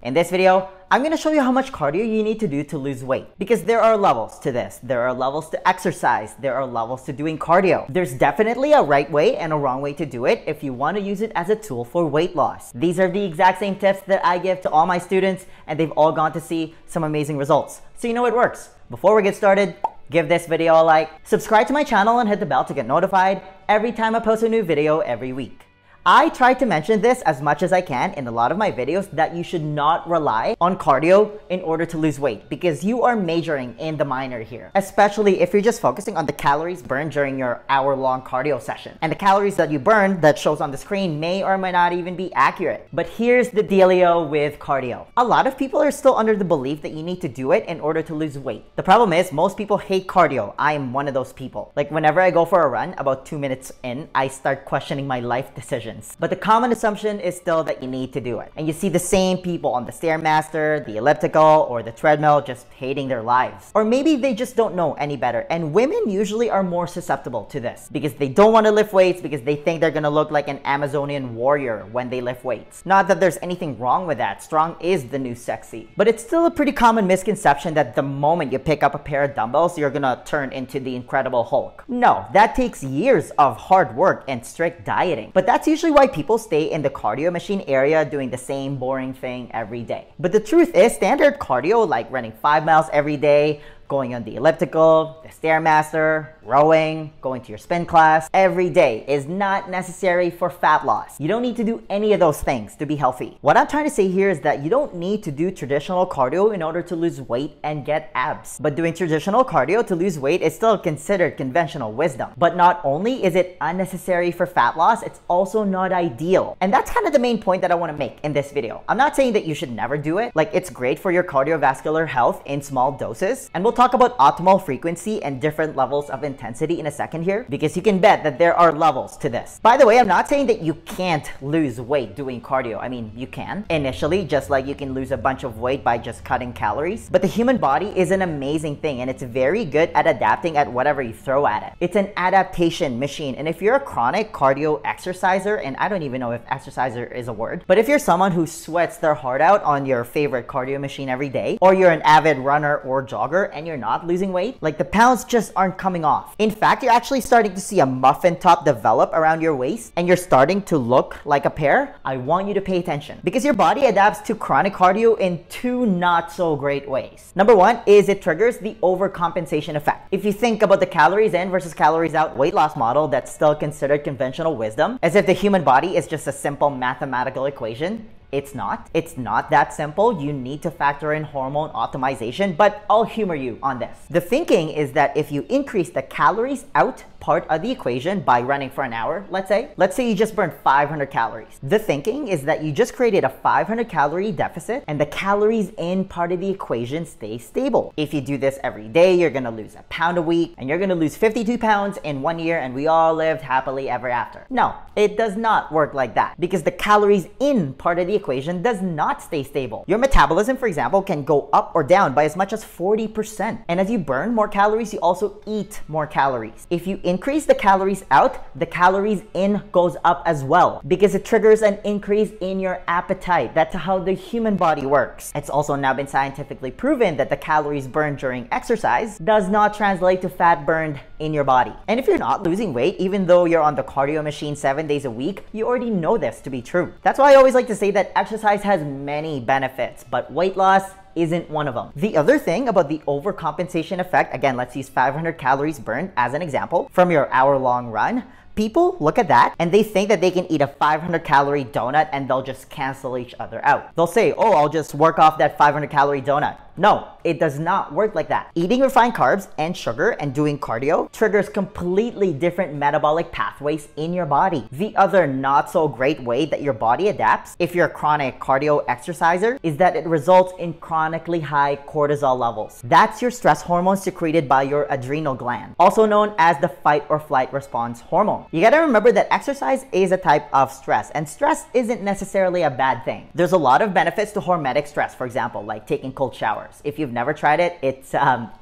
In this video, I'm going to show you how much cardio you need to do to lose weight. Because there are levels to this. There are levels to exercise. There are levels to doing cardio. There's definitely a right way and a wrong way to do it if you want to use it as a tool for weight loss. These are the exact same tips that I give to all my students, and they've all gone to see some amazing results. So you know it works. Before we get started, give this video a like, subscribe to my channel, and hit the bell to get notified every time I post a new video every week. I try to mention this as much as I can in a lot of my videos that you should not rely on cardio in order to lose weight because you are majoring in the minor here, especially if you're just focusing on the calories burned during your hour-long cardio session. And the calories that you burn that shows on the screen may or may not even be accurate. But here's the dealio with cardio. A lot of people are still under the belief that you need to do it in order to lose weight. The problem is most people hate cardio. I am one of those people. Like whenever I go for a run, about 2 minutes in, I start questioning my life decisions. But the common assumption is still that you need to do it. And you see the same people on the Stairmaster, the elliptical, or the treadmill just hating their lives. Or maybe they just don't know any better. And women usually are more susceptible to this because they don't want to lift weights because they think they're gonna look like an Amazonian warrior when they lift weights. Not that there's anything wrong with that. Strong is the new sexy. But it's still a pretty common misconception that the moment you pick up a pair of dumbbells, you're gonna turn into the Incredible Hulk. No, that takes years of hard work and strict dieting. But that's usually why people stay in the cardio machine area doing the same boring thing every day. But the truth is, standard cardio like running 5 miles every day, going on the elliptical, the Stairmaster, rowing, going to your spin class every day is not necessary for fat loss. You don't need to do any of those things to be healthy. What I'm trying to say here is that you don't need to do traditional cardio in order to lose weight and get abs. But doing traditional cardio to lose weight is still considered conventional wisdom. But not only is it unnecessary for fat loss, it's also not ideal. And that's kind of the main point that I want to make in this video. I'm not saying that you should never do it. Like, it's great for your cardiovascular health in small doses. And we'll talk about optimal frequency and different levels of intensity in a second here, because you can bet that there are levels to this. By the way, I'm not saying that you can't lose weight doing cardio. I mean, you can initially, just like you can lose a bunch of weight by just cutting calories. But the human body is an amazing thing, and it's very good at adapting at whatever you throw at it. It's an adaptation machine. And if you're a chronic cardio exerciser, and I don't even know if exerciser is a word, but if you're someone who sweats their heart out on your favorite cardio machine every day, or you're an avid runner or jogger and you're not losing weight, like the pounds just aren't coming off. In fact, you're actually starting to see a muffin top develop around your waist and you're starting to look like a pear. I want you to pay attention because your body adapts to chronic cardio in two not so great ways. Number one is it triggers the overcompensation effect. If you think about the calories in versus calories out weight loss model that's still considered conventional wisdom, as if the human body is just a simple mathematical equation, it's not. It's not that simple. You need to factor in hormone optimization, but I'll humor you on this. The thinking is that if you increase the calories out part of the equation by running for an hour, let's say you just burned 500 calories. The thinking is that you just created a 500 calorie deficit and the calories in part of the equation stay stable. If you do this every day, you're gonna lose a pound a week and you're gonna lose 52 pounds in 1 year and we all lived happily ever after. No, it does not work like that because the calories in part of the equation does not stay stable. Your metabolism, for example, can go up or down by as much as 40%. And as you burn more calories, you also eat more calories. If you increase the calories out, the calories in goes up as well because it triggers an increase in your appetite. That's how the human body works. It's also now been scientifically proven that the calories burned during exercise does not translate to fat burned in your body. And if you're not losing weight, even though you're on the cardio machine 7 days a week, you already know this to be true. That's why I always like to say that exercise has many benefits, but weight loss isn't one of them. The other thing about the overcompensation effect, again, let's use 500 calories burned as an example from your hour-long run. People look at that and they think that they can eat a 500 calorie donut and they'll just cancel each other out. They'll say, oh, I'll just work off that 500 calorie donut. No, it does not work like that. Eating refined carbs and sugar and doing cardio triggers completely different metabolic pathways in your body. The other not so great way that your body adapts if you're a chronic cardio exerciser is that it results in chronically high cortisol levels. That's your stress hormone secreted by your adrenal gland, also known as the fight or flight response hormone. You gotta remember that exercise is a type of stress, and stress isn't necessarily a bad thing. There's a lot of benefits to hormetic stress, for example, like taking cold showers. hours. If you've never tried it, it's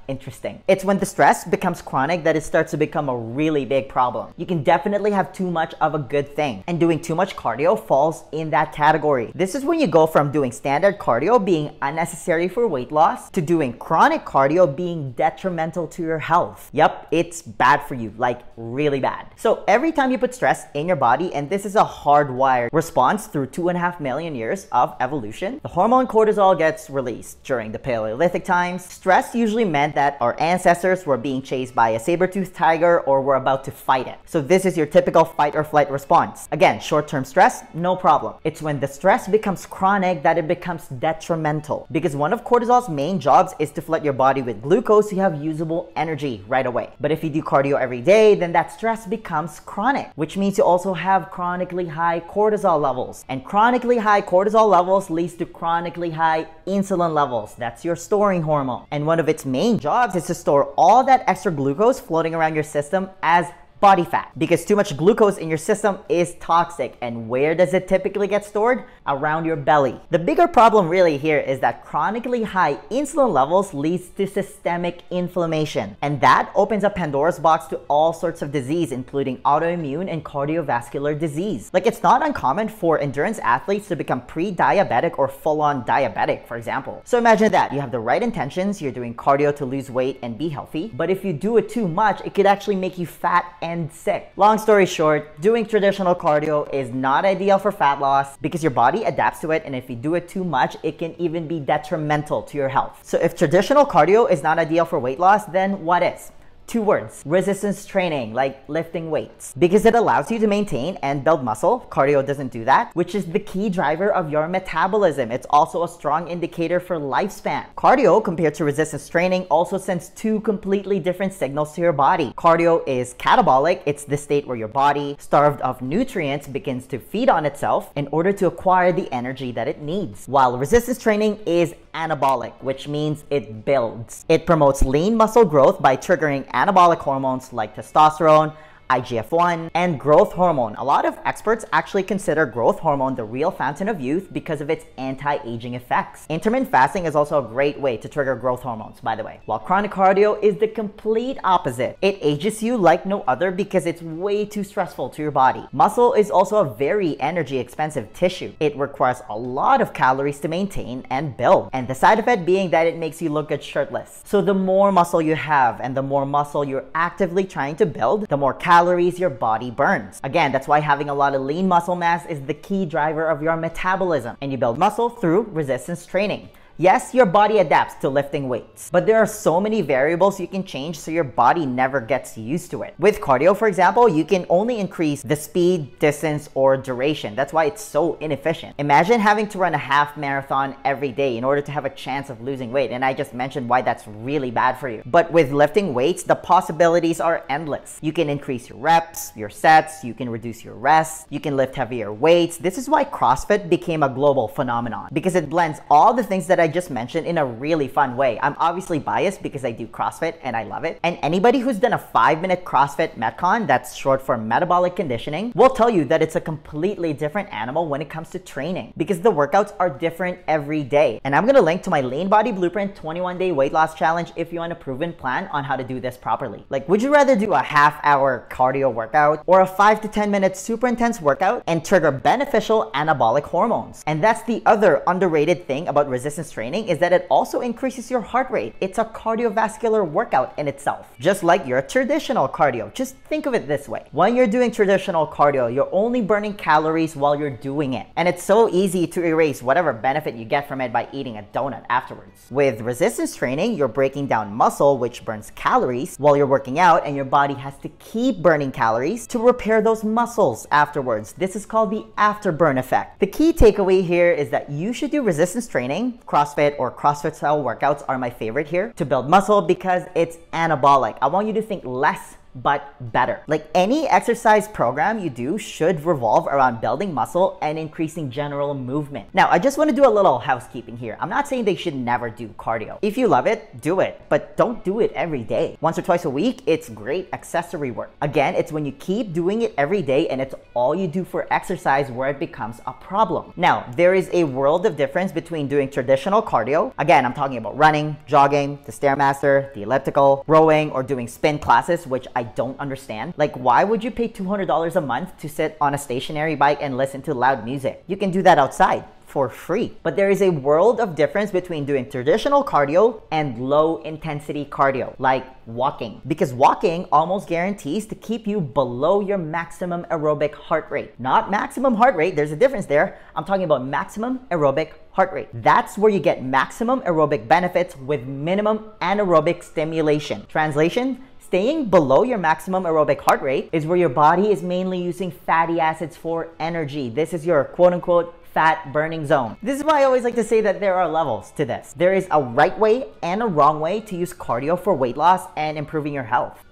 interesting. It's when the stress becomes chronic that it starts to become a really big problem. You can definitely have too much of a good thing, and doing too much cardio falls in that category. This is when you go from doing standard cardio being unnecessary for weight loss to doing chronic cardio being detrimental to your health. Yep, it's bad for you, like really bad. So every time you put stress in your body, and this is a hardwired response through 2.5 million years of evolution, the hormone cortisol gets released. During the Paleolithic times, stress usually meant that our ancestors were being chased by a saber-toothed tiger or were about to fight it. So this is your typical fight or flight response. Again, short-term stress, no problem. It's when the stress becomes chronic that it becomes detrimental, because one of cortisol's main jobs is to flood your body with glucose so you have usable energy right away. But if you do cardio every day, then that stress becomes chronic, which means you also have chronically high cortisol levels. And chronically high cortisol levels leads to chronically high insulin levels. That's your storing hormone. And one of its main jobs is to store all that extra glucose floating around your system as body fat, because too much glucose in your system is toxic. And where does it typically get stored? Around your belly. The bigger problem really here is that chronically high insulin levels leads to systemic inflammation, and that opens up Pandora's box to all sorts of disease, including autoimmune and cardiovascular disease. Like, it's not uncommon for endurance athletes to become pre-diabetic or full-on diabetic, for example. So imagine that you have the right intentions, you're doing cardio to lose weight and be healthy, but if you do it too much, it could actually make you fat and sick. Long story short, doing traditional cardio is not ideal for fat loss because your body adapts to it, and if you do it too much, it can even be detrimental to your health. So if traditional cardio is not ideal for weight loss, then what is? 2 words: resistance training, like lifting weights. Because it allows you to maintain and build muscle. Cardio doesn't do that, which is the key driver of your metabolism. It's also a strong indicator for lifespan. Cardio, compared to resistance training, also sends 2 completely different signals to your body. Cardio is catabolic. It's the state where your body, starved of nutrients, begins to feed on itself in order to acquire the energy that it needs. While resistance training is anabolic, which means it builds. It promotes lean muscle growth by triggering anabolic hormones like testosterone, IGF-1, and growth hormone. A lot of experts actually consider growth hormone the real fountain of youth because of its anti-aging effects. Intermittent fasting is also a great way to trigger growth hormones, by the way. While chronic cardio is the complete opposite. It ages you like no other because it's way too stressful to your body. Muscle is also a very energy expensive tissue. It requires a lot of calories to maintain and build, and the side effect being that it makes you look good shirtless. So the more muscle you have and the more muscle you're actively trying to build, the more calories your body burns. Again, that's why having a lot of lean muscle mass is the key driver of your metabolism, and you build muscle through resistance training. Yes, your body adapts to lifting weights, but there are so many variables you can change so your body never gets used to it. With cardio, for example, you can only increase the speed, distance, or duration. That's why it's so inefficient. Imagine having to run a half marathon every day in order to have a chance of losing weight, and I just mentioned why that's really bad for you. But with lifting weights, the possibilities are endless. You can increase your reps, your sets, you can reduce your rest, you can lift heavier weights. This is why CrossFit became a global phenomenon, because it blends all the things that I just mentioned in a really fun way. I'm obviously biased because I do CrossFit and I love it. And anybody who's done a 5-minute CrossFit Metcon, that's short for metabolic conditioning, will tell you that it's a completely different animal when it comes to training, because the workouts are different every day. And I'm gonna link to my Lean Body Blueprint 21-day weight loss challenge if you want a proven plan on how to do this properly. Like, would you rather do a half-hour cardio workout or a 5 to 10 minute super intense workout and trigger beneficial anabolic hormones? And that's the other underrated thing about resistance training, is that it also increases your heart rate. It's a cardiovascular workout in itself, just like your traditional cardio. Just think of it this way. When you're doing traditional cardio, you're only burning calories while you're doing it. And it's so easy to erase whatever benefit you get from it by eating a donut afterwards. With resistance training, you're breaking down muscle, which burns calories while you're working out, and your body has to keep burning calories to repair those muscles afterwards. This is called the afterburn effect. The key takeaway here is that you should do resistance training. CrossFit or CrossFit style workouts are my favorite here to build muscle because it's anabolic. I want you to think less but better. Like any exercise program you do should revolve around building muscle and increasing general movement. Now, I just want to do a little housekeeping here. I'm not saying they should never do cardio. If you love it, do it, but don't do it every day. Once or twice a week, it's great accessory work. Again, it's when you keep doing it every day and it's all you do for exercise where it becomes a problem. Now, there is a world of difference between doing traditional cardio. Again, I'm talking about running, jogging, the Stairmaster, the elliptical, rowing, or doing spin classes, which I don't understand. Like, why would you pay $200 a month to sit on a stationary bike and listen to loud music? You can do that outside for free. But there is a world of difference between doing traditional cardio and low intensity cardio, like walking. Because walking almost guarantees to keep you below your maximum aerobic heart rate. Not maximum heart rate, there's a difference there. I'm talking about maximum aerobic heart rate. That's where you get maximum aerobic benefits with minimum anaerobic stimulation. Translation: staying below your maximum aerobic heart rate is where your body is mainly using fatty acids for energy. This is your quote-unquote fat burning zone. This is why I always like to say that there are levels to this. There is a right way and a wrong way to use cardio for weight loss and improving your health.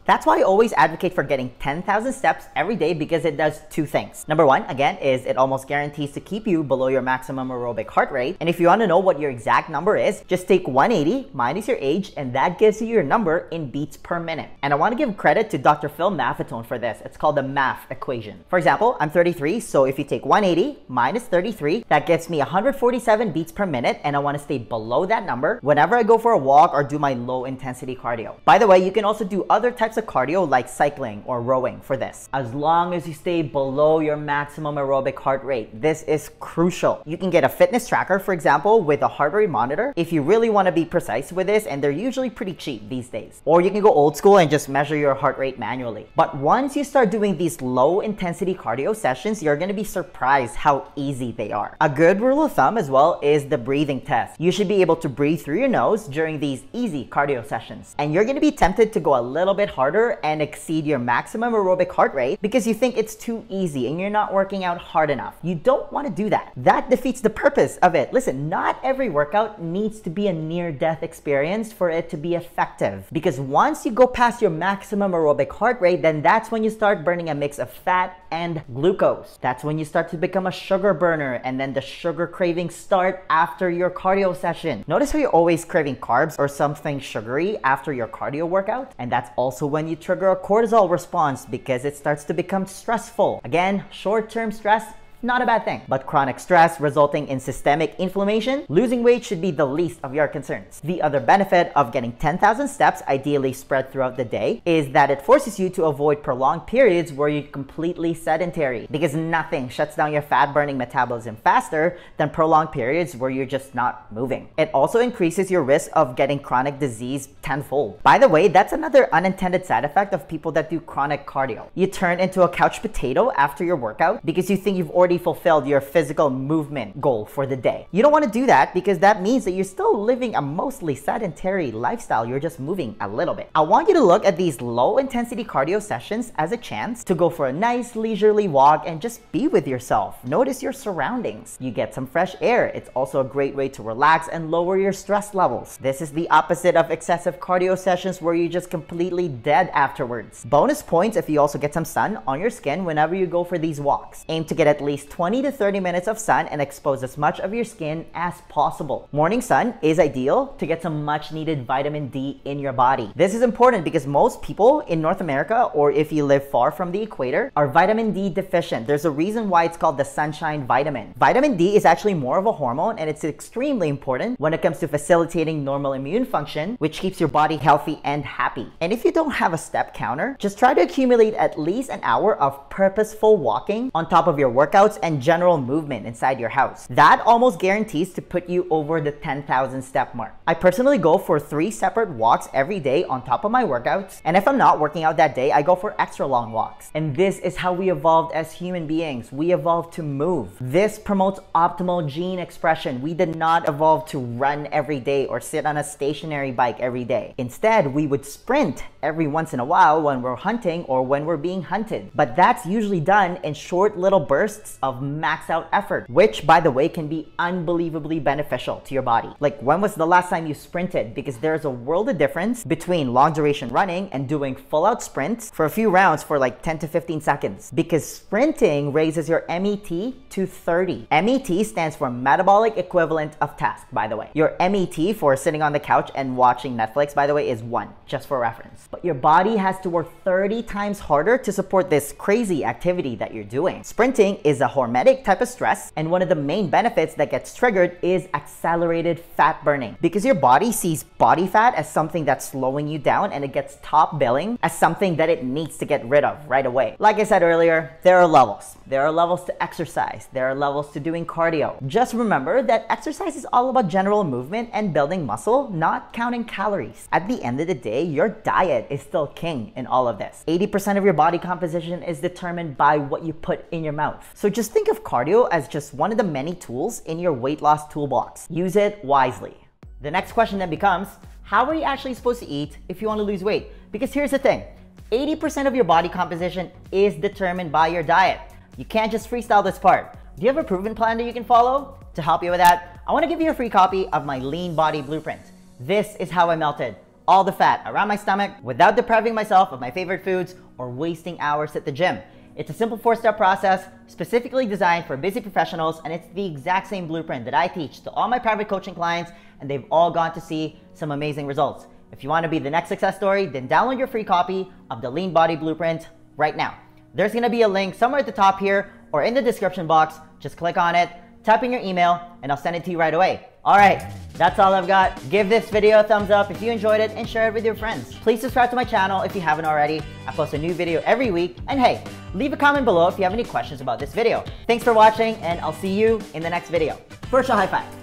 That's why I always advocate for getting 10,000 steps every day, because it does two things. Number one, again, is it almost guarantees to keep you below your maximum aerobic heart rate. And if you want to know what your exact number is, just take 180 minus your age, and that gives you your number in beats per minute. And I want to give credit to Dr. Phil Maffetone for this. It's called the MAF equation. For example, I'm 33, so if you take 180 minus 33, that gets me 147 beats per minute, and I want to stay below that number whenever I go for a walk or do my low intensity cardio. By the way, you can also do other types of cardio like cycling or rowing for this, as long as you stay below your maximum aerobic heart rate. This is crucial. You can get a fitness tracker, for example, with a heart rate monitor if you really want to be precise with this, and they're usually pretty cheap these days. Or you can go old school and just measure your heart rate manually. But once you start doing these low intensity cardio sessions, you're going to be surprised how easy they are. A good rule of thumb as well is the breathing test. You should be able to breathe through your nose during these easy cardio sessions, and you're going to be tempted to go a little bit harder and exceed your maximum aerobic heart rate because you think it's too easy and you're not working out hard enough. You don't want to do that. That defeats the purpose of it. Listen, not every workout needs to be a near-death experience for it to be effective, because once you go past your maximum aerobic heart rate, then that's when you start burning a mix of fat and glucose. That's when you start to become a sugar burner, and then the sugar cravings start after your cardio session. Notice how you're always craving carbs or something sugary after your cardio workout? And that's also when you trigger a cortisol response, because it starts to become stressful. Again, short-term stress, not a bad thing. But chronic stress resulting in systemic inflammation, losing weight should be the least of your concerns. The other benefit of getting 10,000 steps, ideally spread throughout the day, is that it forces you to avoid prolonged periods where you're completely sedentary, because nothing shuts down your fat-burning metabolism faster than prolonged periods where you're just not moving. It also increases your risk of getting chronic disease tenfold. By the way, that's another unintended side effect of people that do chronic cardio. You turn into a couch potato after your workout because you think you've already fulfilled your physical movement goal for the day. You don't want to do that, because that means that you're still living a mostly sedentary lifestyle. You're just moving a little bit. I want you to look at these low intensity cardio sessions as a chance to go for a nice leisurely walk and just be with yourself. Notice your surroundings. You get some fresh air. It's also a great way to relax and lower your stress levels. This is the opposite of excessive cardio sessions where you're just completely dead afterwards. Bonus points if you also get some sun on your skin whenever you go for these walks. Aim to get at least 20 to 30 minutes of sun and expose as much of your skin as possible. Morning sun is ideal to get some much needed vitamin D in your body. This is important because most people in North America, or if you live far from the equator, are vitamin D deficient. There's a reason why it's called the sunshine vitamin. Vitamin D is actually more of a hormone, and it's extremely important when it comes to facilitating normal immune function, which keeps your body healthy and happy. And if you don't have a step counter, just try to accumulate at least an hour of purposeful walking on top of your workouts and general movement inside your house. That almost guarantees to put you over the 10,000 step mark. I personally go for 3 separate walks every day on top of my workouts, and if I'm not working out that day, I go for extra long walks. And this is how we evolved as human beings. We evolved to move. This promotes optimal gene expression. We did not evolve to run every day or sit on a stationary bike every day. Instead, we would sprint every once in a while when we're hunting or when we're being hunted. But that's usually done in short little bursts of max out effort, which by the way can be unbelievably beneficial to your body. Like, when was the last time you sprinted? Because there's a world of difference between long duration running and doing full out sprints for a few rounds for like 10 to 15 seconds. Because sprinting raises your MET to 30. MET stands for metabolic equivalent of task, by the way. Your MET for sitting on the couch and watching Netflix, by the way, is 1, just for reference. But your body has to work 30 times harder to support this crazy activity that you're doing. Sprinting is a hormetic type of stress, and one of the main benefits that gets triggered is accelerated fat burning, because your body sees body fat as something that's slowing you down, and it gets top billing as something that it needs to get rid of right away. Like I said earlier, there are levels. There are levels to exercise. There are levels to doing cardio. Just remember that exercise is all about general movement and building muscle, not counting calories. At the end of the day, your diet is still king in all of this. 80% of your body composition is determined by what you put in your mouth. So just think of cardio as just one of the many tools in your weight loss toolbox. Use it wisely. The next question then becomes, how are you actually supposed to eat if you want to lose weight? Because here's the thing, 80% of your body composition is determined by your diet. You can't just freestyle this part. Do you have a proven plan that you can follow? To help you with that, I want to give you a free copy of my Lean Body Blueprint. This is how I melted all the fat around my stomach without depriving myself of my favorite foods or wasting hours at the gym. It's a simple 4-step process specifically designed for busy professionals, and it's the exact same blueprint that I teach to all my private coaching clients, and they've all gone to see some amazing results. If you want to be the next success story, then download your free copy of the Lean Body Blueprint right now. There's going to be a link somewhere at the top here or in the description box. Just click on it, type in your email, and I'll send it to you right away. All right, that's all I've got. Give this video a thumbs up if you enjoyed it and share it with your friends. Please subscribe to my channel if you haven't already. I post a new video every week. And hey, leave a comment below if you have any questions about this video. Thanks for watching, and I'll see you in the next video. Virtual high five.